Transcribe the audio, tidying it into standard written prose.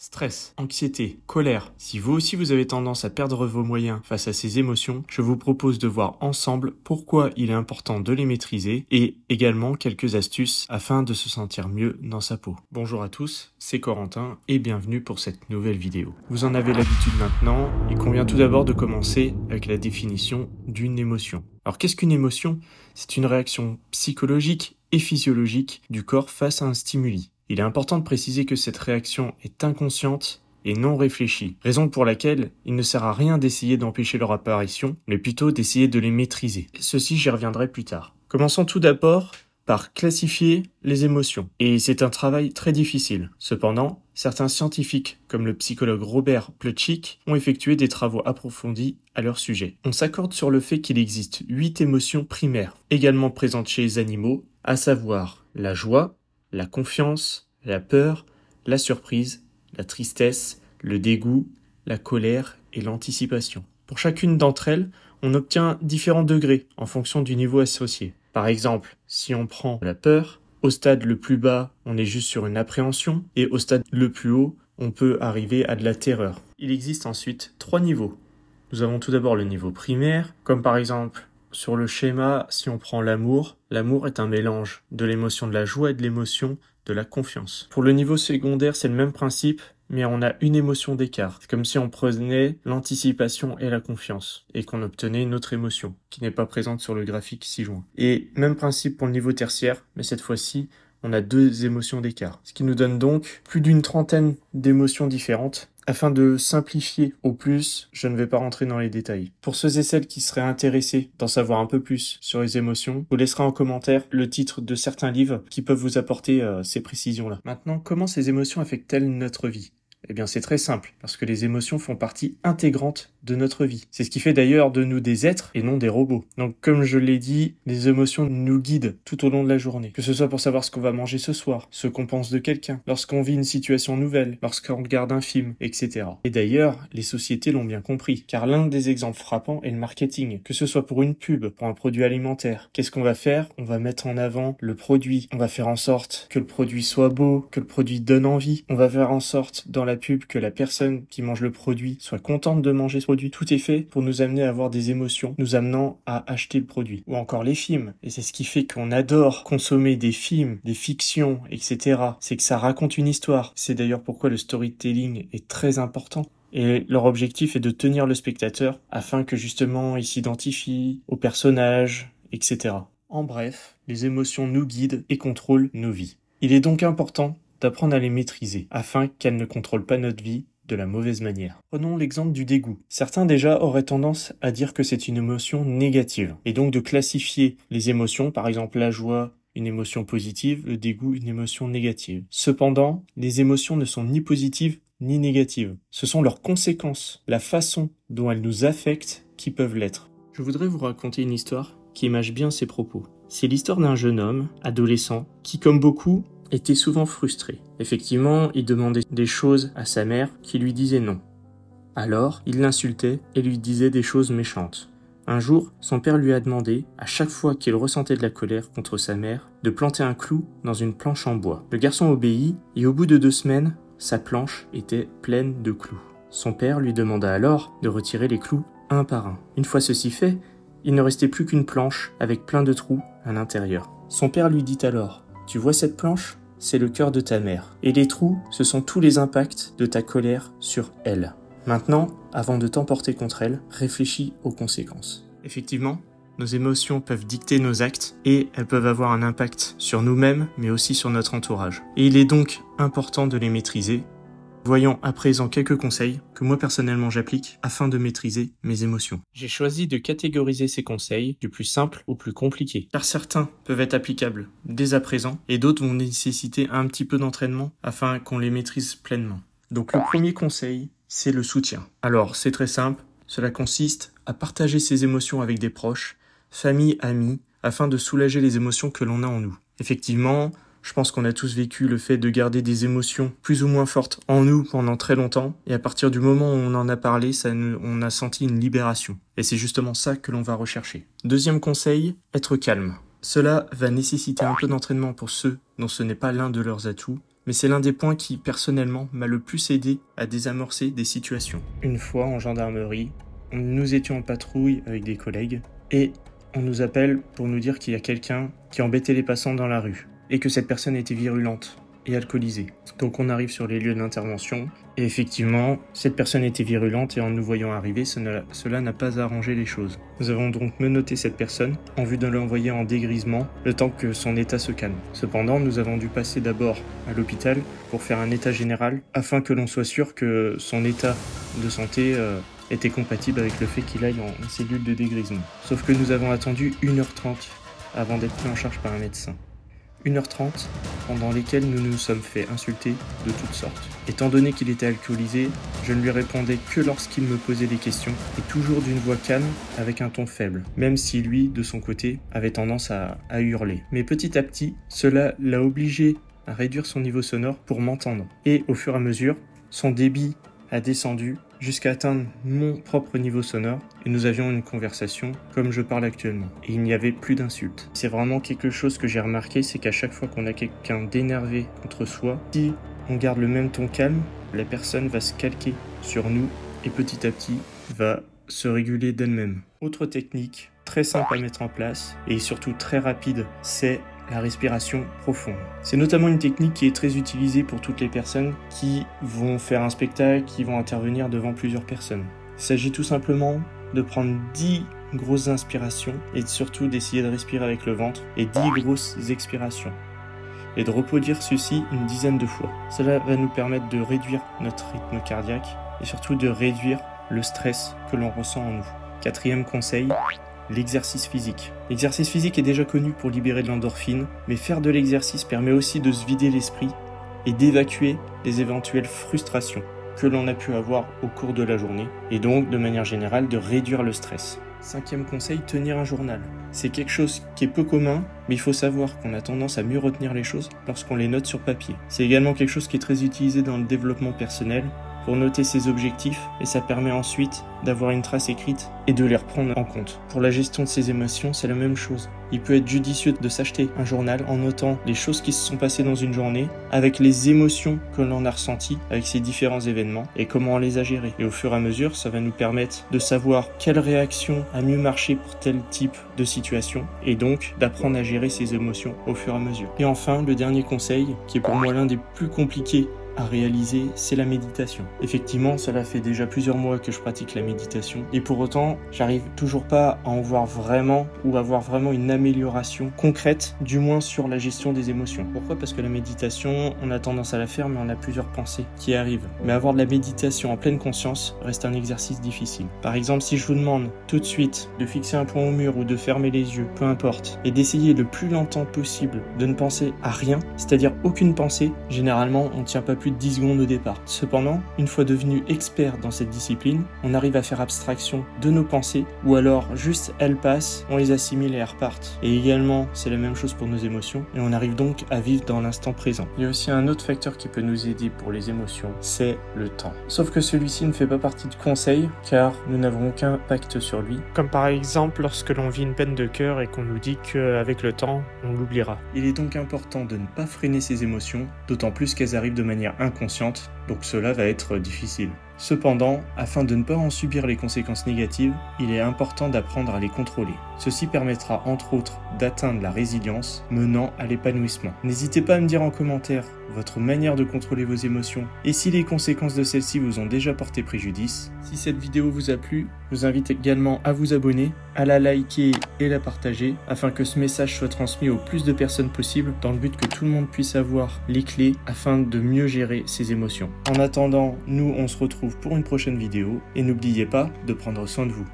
stress, anxiété, colère. Si vous aussi vous avez tendance à perdre vos moyens face à ces émotions, je vous propose de voir ensemble pourquoi il est important de les maîtriser et également quelques astuces afin de se sentir mieux dans sa peau. Bonjour à tous, c'est Corentin et bienvenue pour cette nouvelle vidéo. Vous en avez l'habitude maintenant, il convient tout d'abord de commencer avec la définition d'une émotion. Alors qu'est-ce qu'une émotion? C'est une réaction psychologique et physiologique du corps face à un stimuli. Il est important de préciser que cette réaction est inconsciente et non réfléchie, raison pour laquelle il ne sert à rien d'essayer d'empêcher leur apparition, mais plutôt d'essayer de les maîtriser. Ceci, j'y reviendrai plus tard. Commençons tout d'abord par classifier les émotions, et c'est un travail très difficile. Cependant, certains scientifiques, comme le psychologue Robert Plutchik, ont effectué des travaux approfondis à leur sujet. On s'accorde sur le fait qu'il existe 8 émotions primaires, également présentes chez les animaux, à savoir la joie, la confiance, la peur, la surprise, la tristesse, le dégoût, la colère et l'anticipation. Pour chacune d'entre elles, on obtient différents degrés en fonction du niveau associé. Par exemple, si on prend la peur, au stade le plus bas, on est juste sur une appréhension, et au stade le plus haut, on peut arriver à de la terreur. Il existe ensuite 3 niveaux. Nous avons tout d'abord le niveau primaire, comme par exemple sur le schéma, si on prend l'amour, l'amour est un mélange de l'émotion de la joie et de l'émotion de la confiance. Pour le niveau secondaire, c'est le même principe, mais on a une émotion d'écart. C'est comme si on prenait l'anticipation et la confiance, et qu'on obtenait une autre émotion, qui n'est pas présente sur le graphique ci-joint. Et même principe pour le niveau tertiaire, mais cette fois-ci, on a 2 émotions d'écart. Ce qui nous donne donc plus d'une trentaine d'émotions différentes. Afin de simplifier au plus, je ne vais pas rentrer dans les détails. Pour ceux et celles qui seraient intéressés d'en savoir un peu plus sur les émotions, je vous laisserai en commentaire le titre de certains livres qui peuvent vous apporter ces précisions-là. Maintenant, comment ces émotions affectent-elles notre vie ? Eh bien, c'est très simple, parce que les émotions font partie intégrante de notre vie. C'est ce qui fait d'ailleurs de nous des êtres et non des robots. Donc, comme je l'ai dit, les émotions nous guident tout au long de la journée. Que ce soit pour savoir ce qu'on va manger ce soir, ce qu'on pense de quelqu'un, lorsqu'on vit une situation nouvelle, lorsqu'on regarde un film, etc. Et d'ailleurs, les sociétés l'ont bien compris, car l'un des exemples frappants est le marketing. Que ce soit pour une pub, pour un produit alimentaire, qu'est-ce qu'on va faire? On va mettre en avant le produit. On va faire en sorte que le produit soit beau, que le produit donne envie. On va faire en sorte, dans la pub, que la personne qui mange le produit soit contente de manger ce produit. Tout est fait pour nous amener à avoir des émotions, nous amenant à acheter le produit. Ou encore les films. Et c'est ce qui fait qu'on adore consommer des films, des fictions, etc. C'est que ça raconte une histoire. C'est d'ailleurs pourquoi le storytelling est très important. Et leur objectif est de tenir le spectateur afin que justement il s'identifie aux personnages, etc. En bref, les émotions nous guident et contrôlent nos vies. Il est donc important d'apprendre à les maîtriser, afin qu'elles ne contrôlent pas notre vie de la mauvaise manière. Prenons l'exemple du dégoût. Certains déjà auraient tendance à dire que c'est une émotion négative, et donc de classifier les émotions, par exemple la joie, une émotion positive, le dégoût, une émotion négative. Cependant, les émotions ne sont ni positives ni négatives. Ce sont leurs conséquences, la façon dont elles nous affectent qui peuvent l'être. Je voudrais vous raconter une histoire qui image bien ces propos. C'est l'histoire d'un jeune homme, adolescent, qui, comme beaucoup, était souvent frustré. Effectivement, il demandait des choses à sa mère qui lui disait non. Alors, il l'insultait et lui disait des choses méchantes. Un jour, son père lui a demandé, à chaque fois qu'il ressentait de la colère contre sa mère, de planter un clou dans une planche en bois. Le garçon obéit et au bout de 2 semaines, sa planche était pleine de clous. Son père lui demanda alors de retirer les clous un par un. Une fois ceci fait, il ne restait plus qu'une planche avec plein de trous à l'intérieur. Son père lui dit alors: « Tu vois cette planche ? C'est le cœur de ta mère. Et les trous, ce sont tous les impacts de ta colère sur elle. Maintenant, avant de t'emporter contre elle, réfléchis aux conséquences. » Effectivement, nos émotions peuvent dicter nos actes et elles peuvent avoir un impact sur nous-mêmes, mais aussi sur notre entourage. Et il est donc important de les maîtriser. Voyons à présent quelques conseils que moi personnellement j'applique afin de maîtriser mes émotions. J'ai choisi de catégoriser ces conseils du plus simple au plus compliqué, car certains peuvent être applicables dès à présent et d'autres vont nécessiter un petit peu d'entraînement afin qu'on les maîtrise pleinement. Donc le premier conseil, c'est le soutien. Alors c'est très simple, cela consiste à partager ses émotions avec des proches, famille, amis, afin de soulager les émotions que l'on a en nous. Effectivement, je pense qu'on a tous vécu le fait de garder des émotions plus ou moins fortes en nous pendant très longtemps. Et à partir du moment où on en a parlé, on a senti une libération. Et c'est justement ça que l'on va rechercher. Deuxième conseil, être calme. Cela va nécessiter un peu d'entraînement pour ceux dont ce n'est pas l'un de leurs atouts. mais c'est l'un des points qui, personnellement, m'a le plus aidé à désamorcer des situations. Une fois, en gendarmerie, nous étions en patrouille avec des collègues, et on nous appelle pour nous dire qu'il y a quelqu'un qui embêtait les passants dans la rue, et que cette personne était virulente et alcoolisée. Donc on arrive sur les lieux d'intervention, et effectivement, cette personne était virulente, et en nous voyant arriver, cela n'a pas arrangé les choses. Nous avons donc menotté cette personne, en vue de l'envoyer en dégrisement, le temps que son état se calme. Cependant, nous avons dû passer d'abord à l'hôpital pour faire un état général, afin que l'on soit sûr que son état de santé était compatible avec le fait qu'il aille en cellule de dégrisement. Sauf que nous avons attendu 1h30 avant d'être pris en charge par un médecin. 1h30 pendant lesquelles nous nous sommes fait insulter de toutes sortes. Étant donné qu'il était alcoolisé, je ne lui répondais que lorsqu'il me posait des questions, et toujours d'une voix calme avec un ton faible, même si lui, de son côté, avait tendance à hurler. Mais petit à petit, cela l'a obligé à réduire son niveau sonore pour m'entendre. Et au fur et à mesure, son débit a descendu jusqu'à atteindre mon propre niveau sonore, et nous avions une conversation comme je parle actuellement. Et il n'y avait plus d'insultes. C'est vraiment quelque chose que j'ai remarqué, c'est qu'à chaque fois qu'on a quelqu'un d'énervé contre soi, si on garde le même ton calme, la personne va se calquer sur nous et petit à petit va se réguler d'elle-même. Autre technique très simple à mettre en place et surtout très rapide, c'est la respiration profonde. C'est notamment une technique qui est très utilisée pour toutes les personnes qui vont faire un spectacle, qui vont intervenir devant plusieurs personnes. Il s'agit tout simplement de prendre 10 grosses inspirations et surtout d'essayer de respirer avec le ventre et 10 grosses expirations et de reproduire ceci une dizaine de fois. Cela va nous permettre de réduire notre rythme cardiaque et surtout de réduire le stress que l'on ressent en nous. 4e conseil, l'exercice physique. L'exercice physique est déjà connu pour libérer de l'endorphine, mais faire de l'exercice permet aussi de se vider l'esprit et d'évacuer les éventuelles frustrations que l'on a pu avoir au cours de la journée, et donc de manière générale de réduire le stress. 5e conseil, tenir un journal. C'est quelque chose qui est peu commun, mais il faut savoir qu'on a tendance à mieux retenir les choses lorsqu'on les note sur papier. C'est également quelque chose qui est très utilisé dans le développement personnel, pour noter ses objectifs, et ça permet ensuite d'avoir une trace écrite et de les reprendre en compte. Pour la gestion de ses émotions, c'est la même chose. Il peut être judicieux de s'acheter un journal en notant les choses qui se sont passées dans une journée, avec les émotions que l'on a ressenties avec ces différents événements et comment on les a gérées. Et au fur et à mesure, ça va nous permettre de savoir quelle réaction a mieux marché pour tel type de situation, et donc d'apprendre à gérer ses émotions au fur et à mesure. Et enfin, le dernier conseil, qui est pour moi l'un des plus compliqués à réaliser, c'est la méditation. Effectivement, cela fait déjà plusieurs mois que je pratique la méditation, et pour autant, j'arrive toujours pas à en voir vraiment ou avoir vraiment une amélioration concrète, du moins sur la gestion des émotions. Pourquoi ? Parce que la méditation, on a tendance à la faire, mais on a plusieurs pensées qui arrivent. Mais avoir de la méditation en pleine conscience reste un exercice difficile. Par exemple, si je vous demande tout de suite de fixer un point au mur ou de fermer les yeux, peu importe, et d'essayer le plus longtemps possible de ne penser à rien, c'est-à-dire aucune pensée, généralement, on ne tient pas plus de 10 secondes au départ. Cependant, une fois devenu expert dans cette discipline, on arrive à faire abstraction de nos pensées, ou alors juste elles passent, on les assimile et elles repartent. Et également, c'est la même chose pour nos émotions, et on arrive donc à vivre dans l'instant présent. Il y a aussi un autre facteur qui peut nous aider pour les émotions, c'est le temps. Sauf que celui-ci ne fait pas partie de conseil, car nous n'avons aucun impact sur lui. Comme par exemple lorsque l'on vit une peine de cœur et qu'on nous dit qu'avec le temps, on l'oubliera. Il est donc important de ne pas freiner ses émotions, d'autant plus qu'elles arrivent de manière inconsciente, donc cela va être difficile. Cependant, afin de ne pas en subir les conséquences négatives, il est important d'apprendre à les contrôler. Ceci permettra entre autres d'atteindre la résilience, menant à l'épanouissement. N'hésitez pas à me dire en commentaire votre manière de contrôler vos émotions et si les conséquences de celles-ci vous ont déjà porté préjudice. Si cette vidéo vous a plu, je vous invite également à vous abonner, à la liker et la partager afin que ce message soit transmis au plus de personnes possible dans le but que tout le monde puisse avoir les clés afin de mieux gérer ses émotions. En attendant, nous on se retrouve pour une prochaine vidéo et n'oubliez pas de prendre soin de vous.